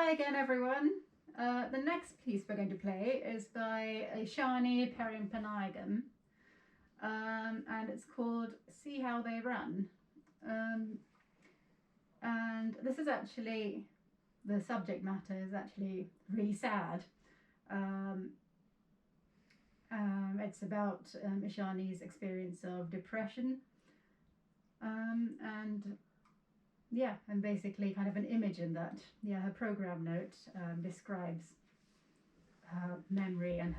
Hi again, everyone. The next piece we're going to play is by Yshani Perinpanayagam, and it's called See How They Run. And this is actually, the subject matter is actually really sad. It's about Yshani's experience of depression, and basically kind of an image in that. Yeah, her program note describes her memory and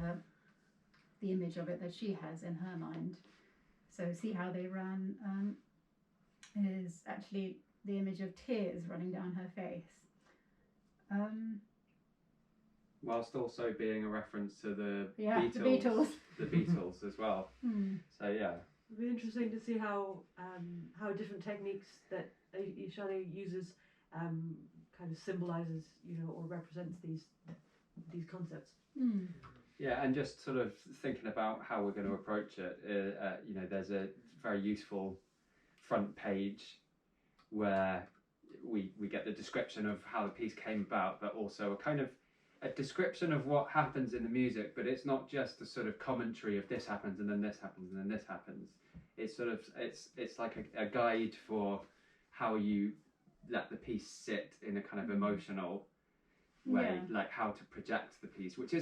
the image of it that she has in her mind. So See How They Run is actually the image of tears running down her face. Whilst also being a reference to the Beatles as well. So yeah, it'll be interesting to see how different techniques that Yshani uses kind of symbolizes, or represents these concepts. Yeah, and just sort of thinking about how we're going to approach it. There's a very useful front page where we get the description of how the piece came about, but also a description of what happens in the music. But it's not just a sort of commentary of this happens and then this happens and then this happens. It's sort of it's like a guide for how you let the piece sit in a kind of emotional way, like how to project the piece, which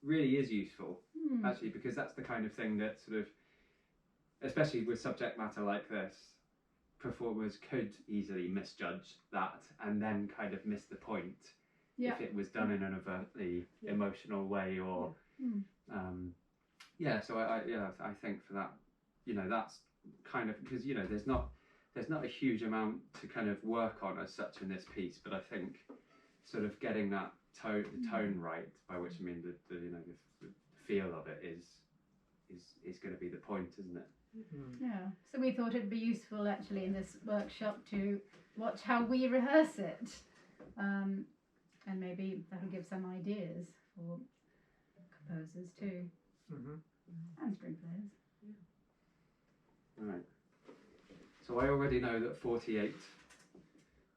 really is useful actually, because that's the kind of thing that sort of, especially with subject matter like this, performers could easily misjudge that and then kind of miss the point if it was done in an overtly emotional way or so I think for that, that's kind of, because there's not a huge amount to kind of work on as such in this piece, but I think sort of getting that the tone right, by which I mean the feel of it is going to be the point, isn't it? Yeah, so we thought it'd be useful actually in this workshop to watch how we rehearse it, and maybe that'll give some ideas for composers too, and string players. Right. So I already know that 48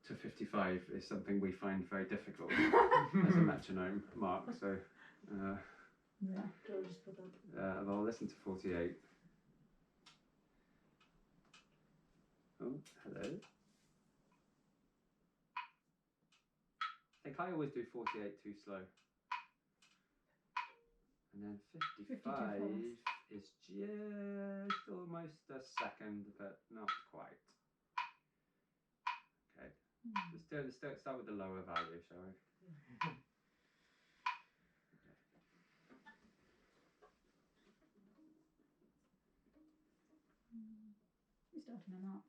to 55 is something we find very difficult as a metronome mark. So I'll listen to 48. Oh, hello. I think I always do 48 too slow. And then 55 is just almost a second, but not quite. Okay. Let's start with the lower value, shall we? We're starting them up.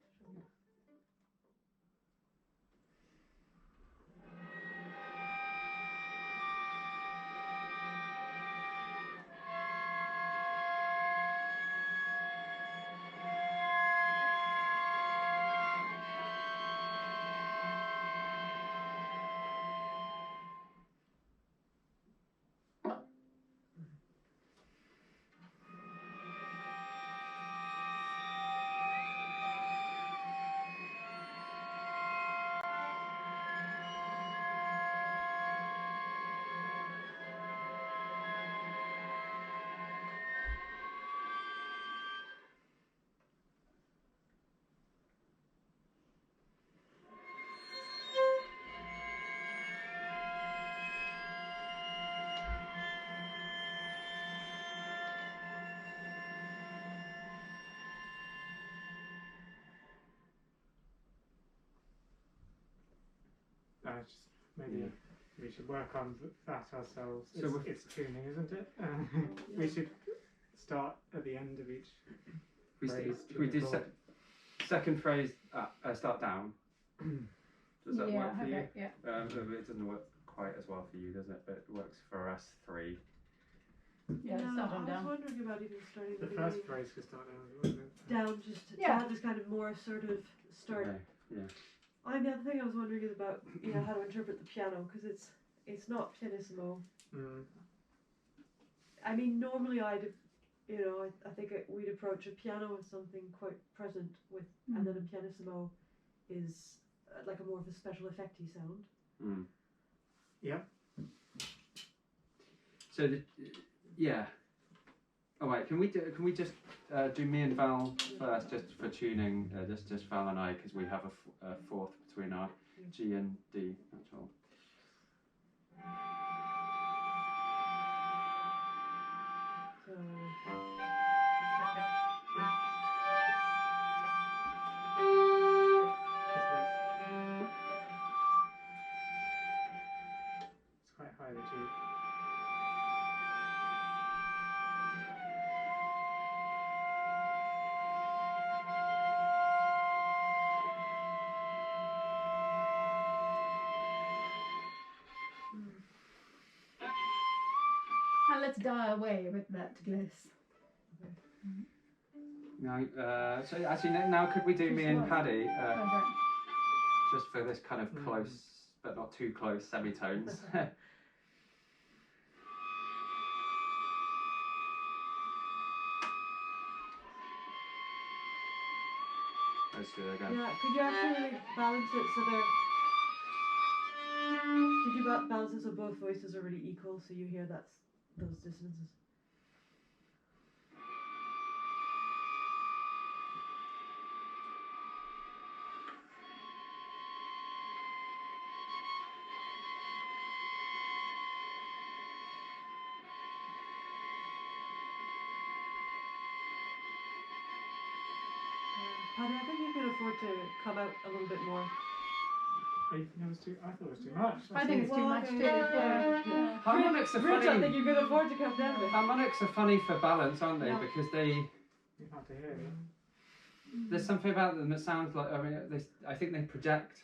Maybe we should work on that ourselves. It's tuning, isn't it? We should start at the end of each phrase. We did second phrase, start down. Does that work for you? Yeah. It doesn't work quite as well for you, does it? But it works for us three. Yeah, start on down. I was wondering about even starting the first phrase could start down as well. Down, just to have this kind of more assertive start. Okay. Yeah. The other thing I was wondering is about how to interpret the piano, because it's not pianissimo. I mean, normally I think we'd approach a piano as something quite present with, and then a pianissimo is like a more of a special effecty sound. Yep. So yeah. All right. Can we just do me and Val first, just for tuning? Just Val and I, because we have a fourth between our G and D. That's all. So, It's quite high, the G. And let's die away with that bliss. Now, so actually, now could we do me and Paddy, Okay. just for this kind of close, but not too close semitones? Let's do it again. yeah, could you actually balance it so they're... Could you balance it so both voices are really equal, so you hear those dissonances? Paddy, I think you could afford to come out a little bit more. Oh, you think it was too? I thought it was too much. I think it's too much too. Yeah. Harmonics are Rich, I think funny. you could afford to come down a bit. Harmonics are funny for balance, aren't they? Yeah. Because they You have to hear it. there's something about them that sounds like. I mean, I think they project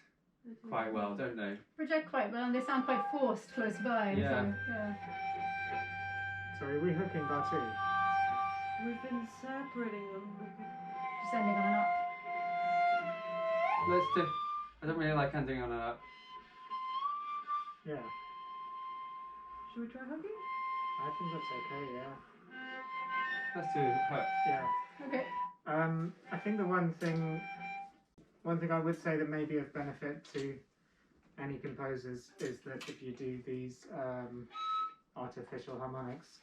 quite well, don't they? Project quite well, and they sound quite forced close by. Yeah. So, yeah. So are we hooking bar two? We've been separating them. Just ending on an up. Let's do. I don't really like ending on an up. Yeah. Should we try hugging? I think that's okay. Yeah. Let's do hook. Yeah. Okay. I think the one thing I would say that may be of benefit to any composers is that if you do these artificial harmonics,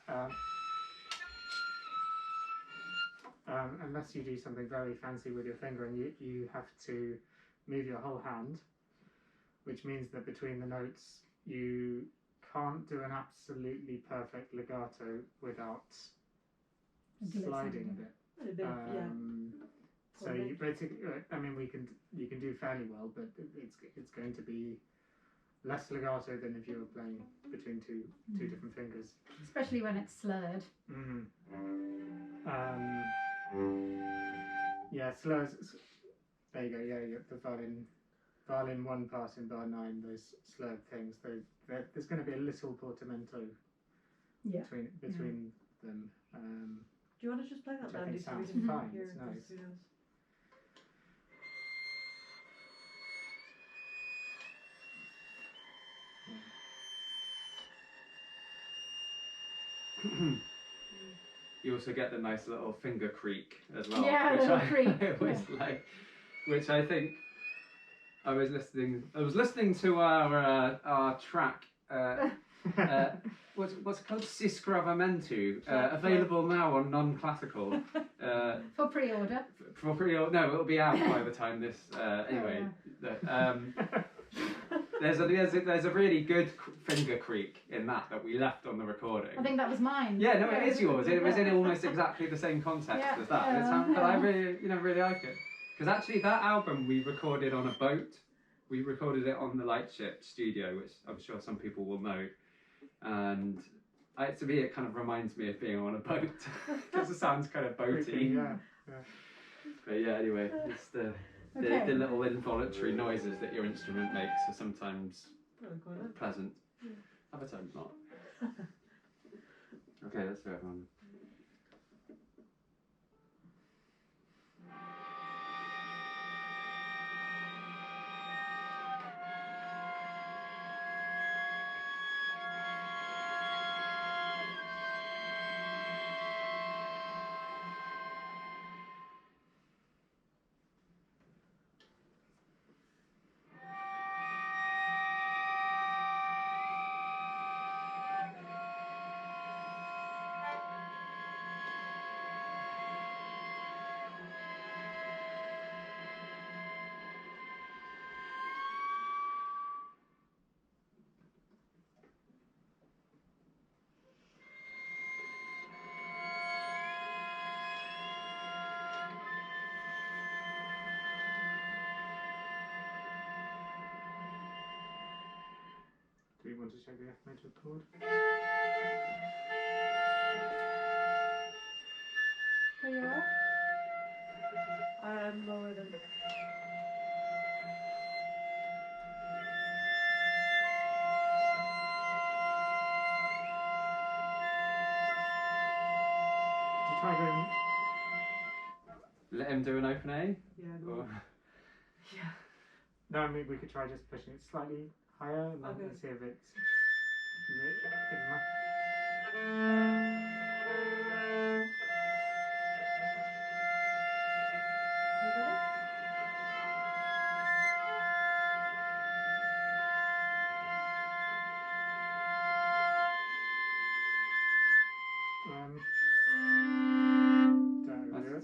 unless you do something very fancy with your finger and you have to move your whole hand, which means that between the notes you can't do an absolutely perfect legato without sliding a bit. A bit, yeah. So you basically, I mean, you can do fairly well, but it's going to be less legato than if you were playing between two different fingers. Especially when it's slurred. Yeah, slurs. There you go. Yeah, the violin 1 pass in bar 9. Those slurred things. There's going to be a little portamento between them. Do you want to just play that, Which I think Andy, so we sounds can fine, hear it's those nice. two notes? You also get the nice little finger creak as well. Yeah, which little I creak. always like. Which I think I was listening to our track. What's it called? Sisgravamentu, available now on non-classical. For pre-order. For pre-order. No, it'll be out by the time this. Anyway, there's a really good finger creak in that we left on the recording. I think that was mine. Yeah, no, it is yours. It was in almost exactly the same context as that. But I really like it because actually that album we recorded on a boat. We recorded it on the Lightship studio, which I'm sure some people will know. And to me, it kind of reminds me of being on a boat because it sounds kind of boaty. Yeah. But yeah, anyway, it's the little involuntary noises that your instrument makes are sometimes pleasant. Other times not. Okay, let's do it, everyone. want to check the F major chord? Are you up? I am lower than. Try going. Let him do an open A? Yeah, no. Or... Yeah. No, I mean, we could try just pushing it slightly higher and then Okay. see if it's.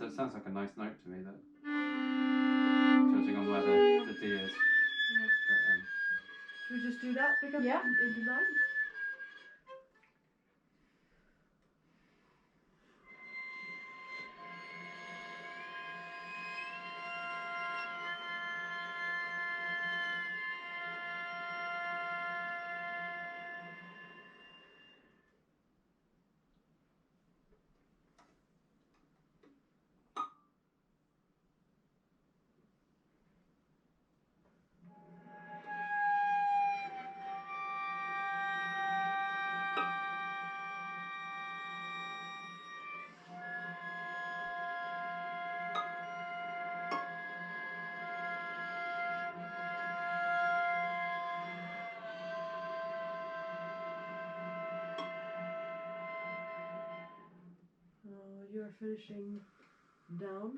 That sounds like a nice note to me, that. Judging on where the D is. Yeah. But, Should we just do that? Pick up Yeah. into line? You're finishing down.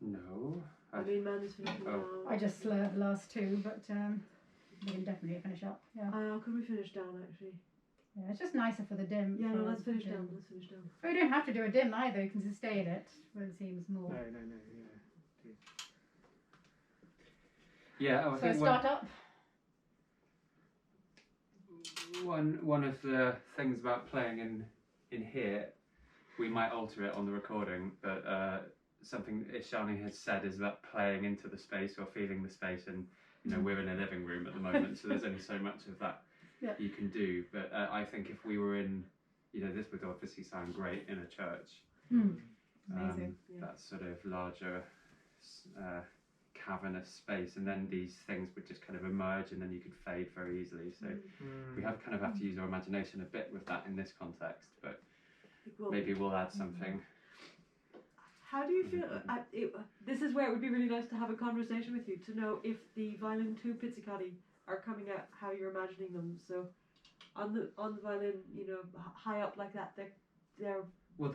no. I mean, man is finishing down. I just slurred the last two, but we can definitely finish up. Yeah. Could we finish down actually? Yeah, it's just nicer for the dim. Yeah, for no, let's finish dim. down. Let's finish down. Oh, you don't have to do a dim either. You can sustain it where it seems more. No, yeah. Yeah, I So think start up. one of the things about playing in here, we might alter it on the recording, but something Yshani has said is about playing into the space or feeling the space, and we're in a living room at the moment, so there's only so much of that you can do. But I think if we were in, this would obviously sound great in a church. Amazing. That sort of larger cavernous space, and then these things would just kind of emerge, and then you could fade very easily. So we have to use our imagination a bit with that in this context, but maybe we'll add something. How do you feel? This is where it would be really nice to have a conversation with you, to know if the violin 2 pizzicati are coming out how you're imagining them. So on the violin, high up like that, they're well.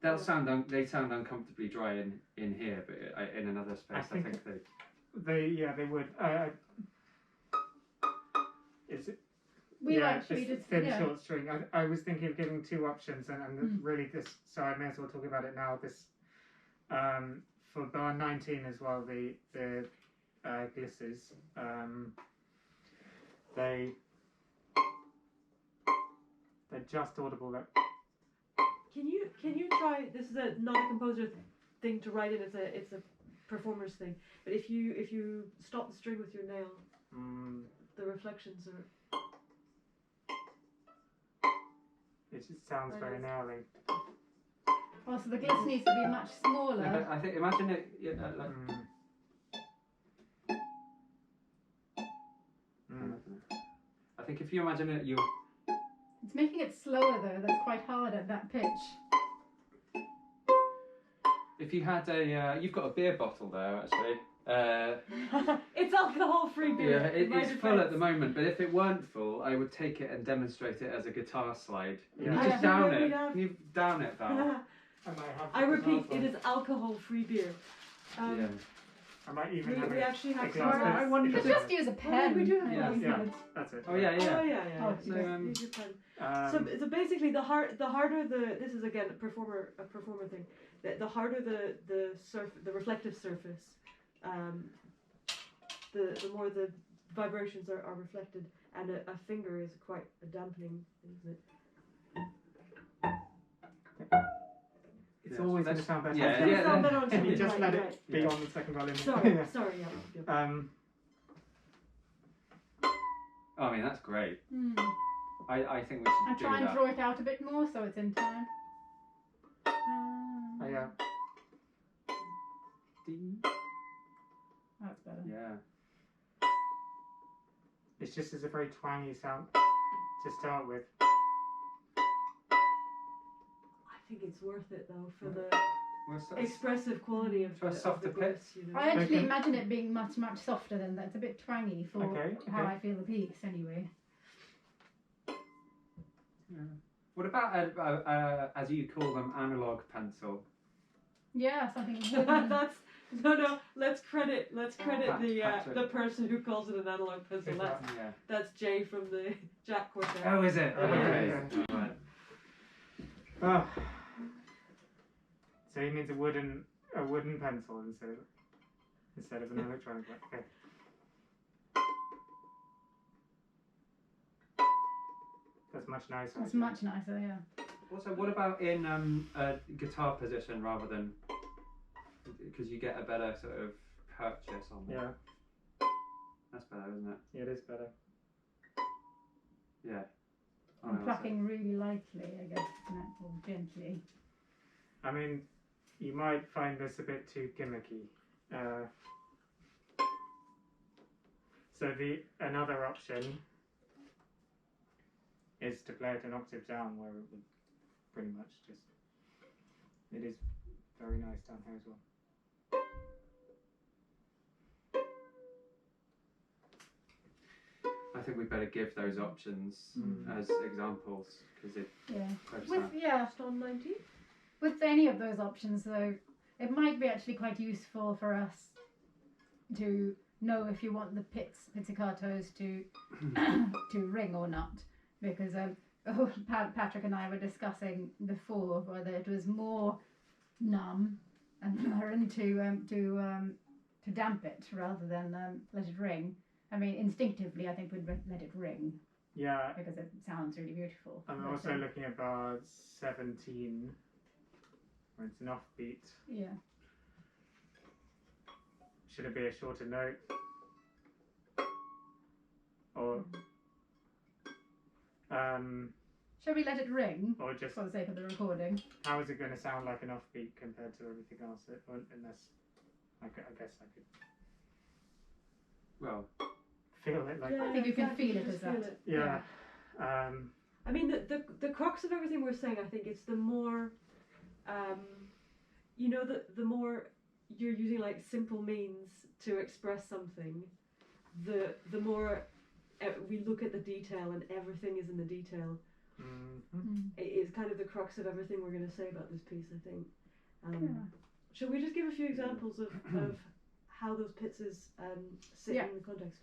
They sound uncomfortably dry in here, but in another space, I think they would. It's Just thin short string. I was thinking of giving 2 options, and really this. So I may as well talk about it now. This for bar 19 as well. The glisses. They're just audible. Can you try? This is not a composer thing to write in. It's a performer's thing. But if you stop the string with your nail, the reflections are. It just sounds very nailing. Oh, so the gliss needs to be much smaller. Yeah, but I think imagine it. I think if you imagine it, It's making it slower though. That's quite hard at that pitch. if you had you've got a beer bottle there actually. It's alcohol-free beer. Yeah, it's full at the moment, but if it weren't full, I would take it and demonstrate it as a guitar slide. Can you just down it? Can you down it, Val? I repeat, it is alcohol-free beer. I might even have we actually have some. I You could just use a pen. We do have Yeah. That's it. Oh yeah. Oh, So, use your pen. So basically, the harder this is again a performer thing. The harder the reflective surface, the more the vibrations are reflected, and a finger is quite a dampening thing, isn't it? It's always going to sound better. Can you just let it be on the second violin? Sorry. Oh, I mean, that's great. Mm. I think we should And do try and that. draw it out a bit more so it's in time. Oh, yeah. That's better. Yeah. It's just as a very twangy sound to start with. I think it's worth it though for the What's that? expressive quality of For a the, softer of the bliss, pitch? you know. I actually Okay. imagine it being much, much softer than that. It's a bit twangy for Okay, how okay. I feel the piece anyway. Yeah. What about, as you call them, analog pencil? Yeah, something wooden. That's no. Let's credit Patrick. the person who calls it an analog pencil. Who's That's that? Yeah. that's Jay from the Jack Quartet. Oh, is it? Yeah. Okay. Right. Oh. So he means a wooden pencil instead of an electronic one. Okay. That's much nicer. That's much nicer, yeah. Also, what about in a guitar position rather than, because you get a better sort of purchase on it. Yeah, That's better, isn't it? yeah, it is better. Yeah. Oh, And no, that's plucking really lightly, I guess, isn't it? Or gently. I mean, you might find this a bit too gimmicky. So another option is to play it an octave down, where it would pretty much just. It is very nice down here as well. I think we better give those options Mm. as examples because it Yeah. goes With, down. yeah, Just on 19. with any of those options, though, it might be actually quite useful for us to know if you want the pizzicatos to to ring or not, because Patrick and I were discussing before whether it was more numb and learn to damp it rather than let it ring. I mean, instinctively, I think we'd let it ring Yeah, because it sounds really beautiful. I'm But, also looking at bar 17, where it's an offbeat. yeah. Should it be a shorter note? Or Shall we let it ring or just for the sake of the recording? how is it going to sound like an offbeat compared to everything else? Unless I guess I could Well, feel it like I think you can feel it just as feel that. it. yeah. I mean, the crux of everything we're saying, I think, it's the more, the more you're using like simple means to express something, the more we look at the detail and everything is in the detail. It's kind of the crux of everything we're going to say about this piece, I think. Yeah. Shall we just give a few examples of how those pizzas sit Yeah. in the context?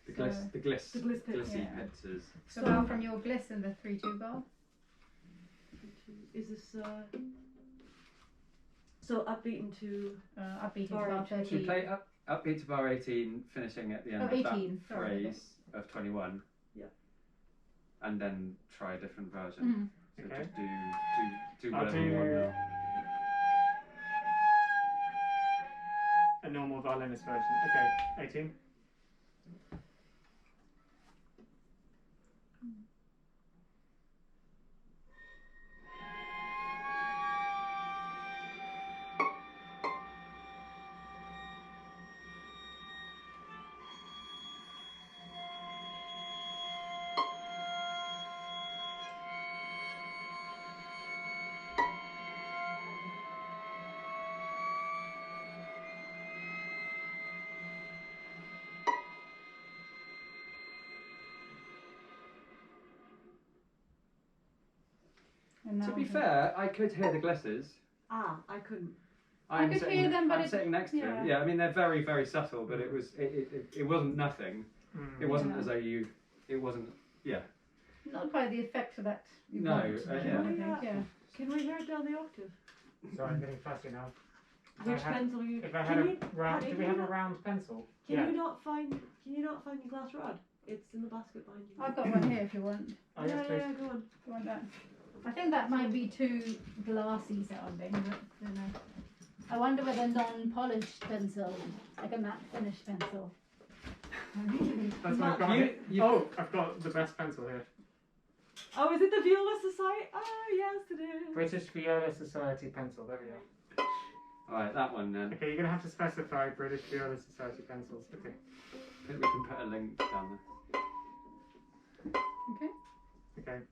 the gliss, So- the gliss, The gliss pits. glissy Yeah. pizzas. So now from your gliss in the 3/2 bar. Is this so upbeat into Upbeat into Bar bar 18. Should we 13. play upbeat to bar 18, finishing at the end Oh, of 18, that sorry. phrase of 21? Yeah. And then try a different version. Mhm. So Okay. just do I'll whatever you want do- now. A normal violinist version. Okay, 18. And now To be the- fair, I could hear the glisses. I couldn't. I'm could sitting, hear them, but I'm it- sitting next to yeah. him. Yeah, I mean they're very, very subtle, but it wasn't nothing. It wasn't Yeah. as though it wasn't. Yeah. Not quite the effect that you No, want. yeah. I think, yeah. Can we hear it down the octave? Sorry, I'm getting fussy now. Which pencil are you? If I Can had you- a round, Paddy, do we can have you a not- round pencil? Can Yeah. you not find your glass rod? It's in the basket behind you. I've got one here if you want. Oh, yes, please. yeah, go on. You want that? I think that might be too glassy sounding, but I don't know. I wonder whether non-polished pencil, like a matte finish pencil, That's my You- you- Oh, I've got the best pencil here. Oh, is it the Viola Society? Oh, yes, it is. British Viola Society pencil. There we go. Alright, that one then. Okay, you're gonna have to specify British Viola Society pencils. Okay. I think we can put a link down there. Okay. Okay. Okay.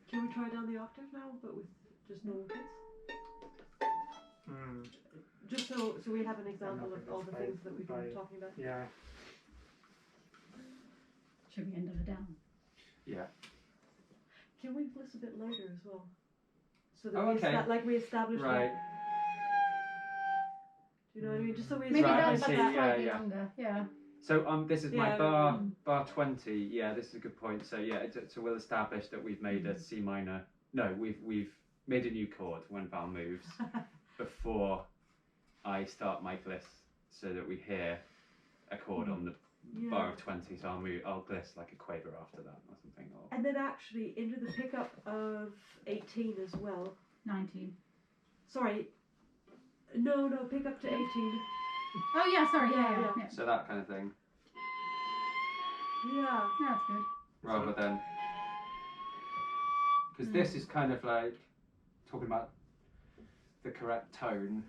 Can we try down the octave now, but with just normal kids? Mm, Just so we have an example of nothing all is the things that we've been by- talking about. yeah. Should we end of a down? Yeah. Can we bliss a bit later as well? So that Oh, we okay. like we established Right. that. Do you know what I mean? Just so we Maybe Right, I that's see, slightly yeah. longer. Yeah. So this is my Yeah, bar 20. Yeah, this is a good point. So yeah, so we'll establish that we've made a C minor. No, we've made a new chord when Val moves before I start my gliss, so that we hear a chord on the Yeah. bar of 20. So I'll gliss like a quaver after that or something. Or And then actually into the pickup of 18 as well. 19. Sorry. No, pickup to 18. Oh yeah, sorry. Yeah, Yeah. yeah. Yeah. so that kind of thing, Yeah. That's good. rather than because this is kind of like talking about the correct tone.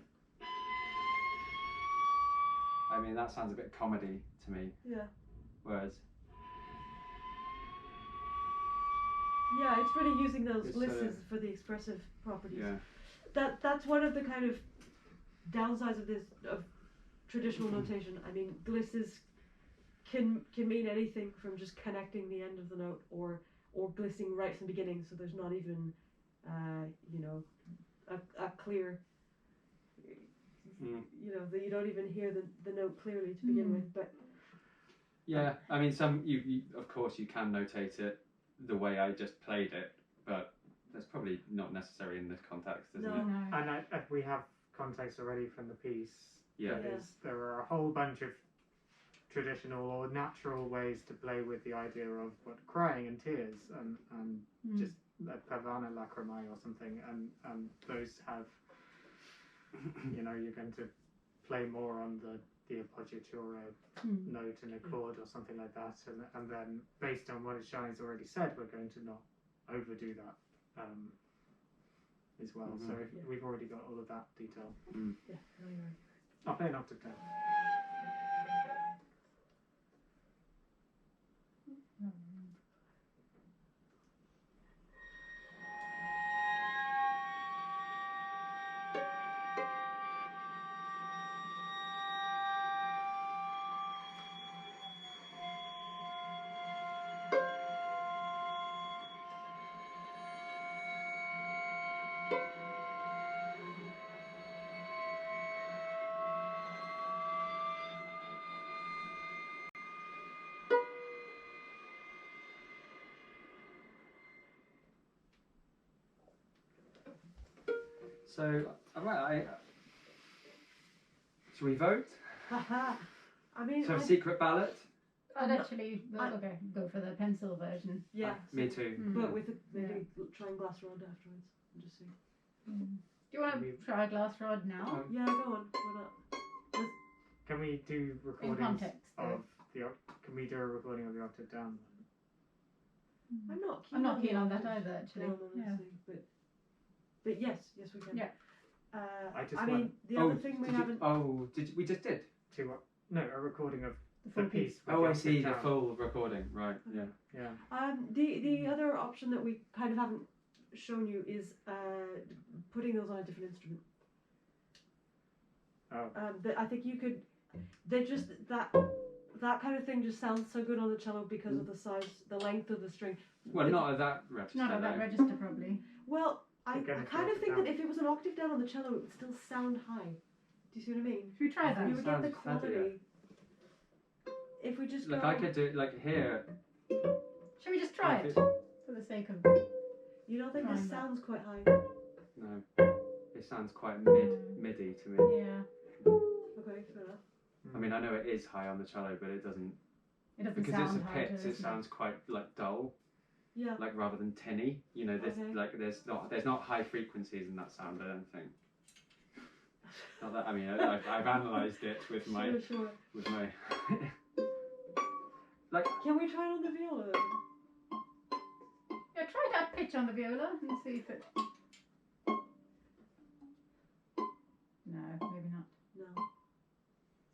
I mean, that sounds a bit comedy to me. Yeah. Whereas Yeah, it's really using those It's sort glisses for the expressive properties. yeah, That's one of the kind of downsides of traditional notation. I mean, glisses can mean anything from just connecting the end of the note or glissing right from the beginning, so there's not even a clear that you don't even hear the note clearly to begin with. But yeah. I mean, you of course you can notate it the way I just played it, but that's probably not necessary in this context, isn't No. it? No. And we have context already from the piece. Yeah. That Yeah. is, there are a whole bunch of traditional or natural ways to play with the idea of what crying and tears and just pavana lacrimae or something, and those have you're going to play more on the appoggiatura note in a chord or something like that, and then based on what Yshani's already said, we're going to not overdo that as well. So we've already got all of that detail. yeah, no, you're right. I'll play an octave down. So should we vote? I mean, So a secret ballot? I'd actually go for the pencil version. yeah, Me too. but with maybe try and glass rod afterwards and just see. Do you want to try a glass rod now? Yeah, go on. Why not? Can we do In recordings context. of can we do a recording of the octave down? I'm not keen. I'm not on keen the on that octave either, actually. down on this Yeah. thing, but yes, we can. Yeah. I mean, the other thing we haven't. We just did? A recording of The the full piece. piece. with Oh, the I see, octave the down. full recording, right, yeah. Yeah. The other option that we kind of haven't shown you is putting those on a different instrument. Oh. I think you could. They just that kind of thing just sounds so good on the cello because of the size, the length of the string. Well, not at that register. Not at that though. register, probably. Well, I Again, kind of it's think down. that if it was an octave down on the cello, it would still sound high. you see what I mean? Should we try that? You would get the Sounds quality. fabulous. If we just Like go, I could do like here. Shall we just try Like it it- for the sake of? you don't think trying this that. sounds quite high? No, it sounds quite Mm. midi to me. Yeah, Okay, fair enough. I mean, I know it is high on the cello, but it doesn't it doesn't because sound it's a high, pit. does It sounds quite like dull, Yeah. like rather than tinny. You know, there's Okay. like there's not high frequencies in that sound. I don't think. Not that I mean, I've analysed it with my Sure. with my. Like Can we try it on the viola then? Yeah, try that pitch on the viola and see if it. No, maybe not. No.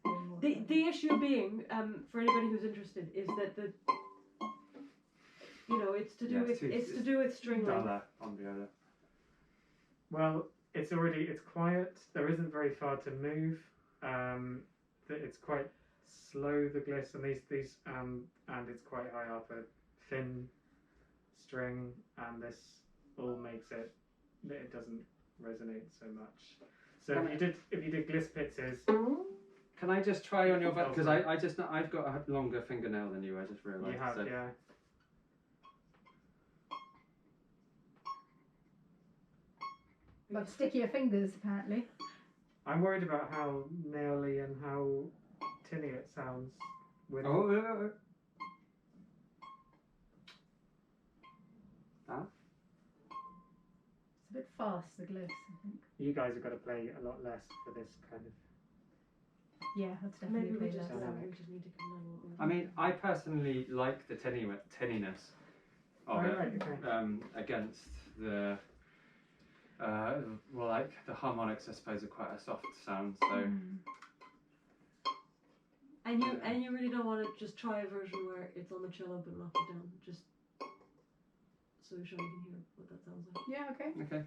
Maybe more The issue being, for anybody who's interested, is that the it's to do Yeah, with it's to do with string length. duller on viola. Well, it's quiet. There isn't very far to move. It's quite slow, the gliss, and these and it's quite high up a thin string, and this all makes it doesn't resonate so much. So if you did gliss pizzas, Can I just try on your because I've got a longer fingernail than you. I just realised. you have so. yeah. But stickier fingers, apparently. I'm worried about how naily and how tinny it sounds with Oh. That? It's a bit fast, the gliss, I think. you guys have got to play a lot less for this kind of. Yeah, that's definitely Maybe we play just less. dynamic. we just need to come down a little bit. I mean, I personally like the tinniness of Oh, it right, okay. against the well, like the harmonics, I suppose, are quite a soft sound. So Mm. And you really don't want to just try a version where it's on the cello but knock it down, just so you can hear what that sounds like. Yeah, okay. okay.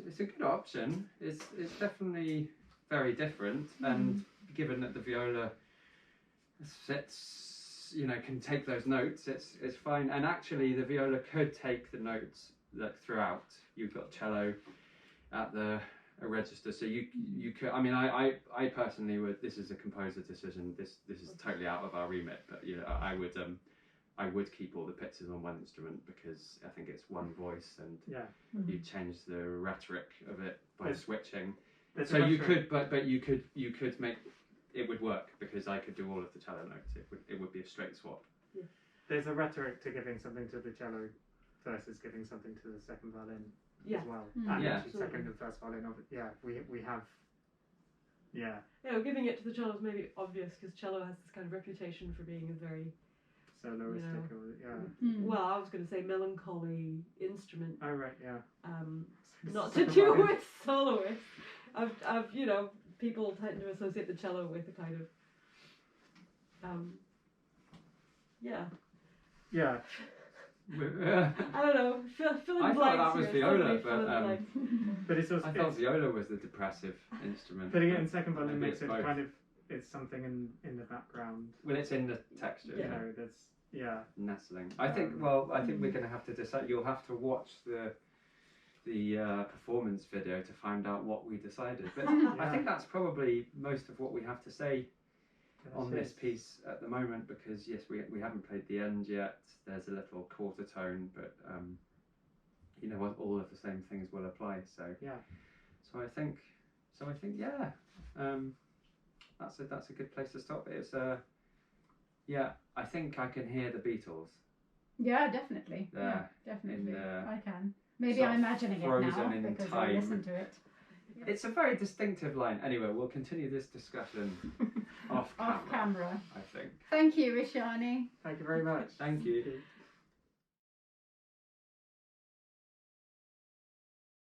It's a good option. It's definitely very different, and given that the viola sits, can take those notes, it's fine. And actually, the viola could take the notes throughout. You've got cello at a register, so you could. I mean, I personally would. This is a composer decision. This is totally out of our remit, but I would keep all the pizzas on one instrument because I think it's one voice and Yeah. you change the rhetoric of it by There's- switching. There's So a you rhetoric- could, but you could make it would work because I could do all of the cello notes. It would be a straight swap. There's a rhetoric to giving something to the cello versus giving something to the second violin Yeah. as well. Mm. And Yeah. actually second and first violin of it. Yeah, we have. Yeah, Giving it to the cello is maybe obvious because cello has this kind of reputation for being a very soloistic. Or, yeah. Mm. well, I was going to say melancholy instrument. Oh right, yeah. Not to Second do violin. with soloists. I've people tend to associate the cello with a kind of yeah. Yeah. I don't know. Fill in I thought blanks that was here. viola, Somebody fill but, in the blanks. But it's also I thought viola was the depressive instrument. putting it in second violin Maybe makes it's it both. kind of it's something in the background. When it's in the texture, You know, that's yeah. nestling. I think we're going to have to decide. You'll have to watch the performance video to find out what we decided. But I think that's probably most of what we have to say on this piece at the moment, because yes, we haven't played the end yet. There's a little quarter tone, but all of the same things will apply. So Yeah. So I think yeah, that's a good place to stop. It's I think I can hear the Beatles. Yeah, definitely. Yeah, definitely. in, I can. Maybe sort I'm of imagining it frozen now in because I time. listened to it. It's a very distinctive line. Anyway, we'll continue this discussion off camera. Off camera. I think. Thank you, Yshani. Thank you very much. Thank you.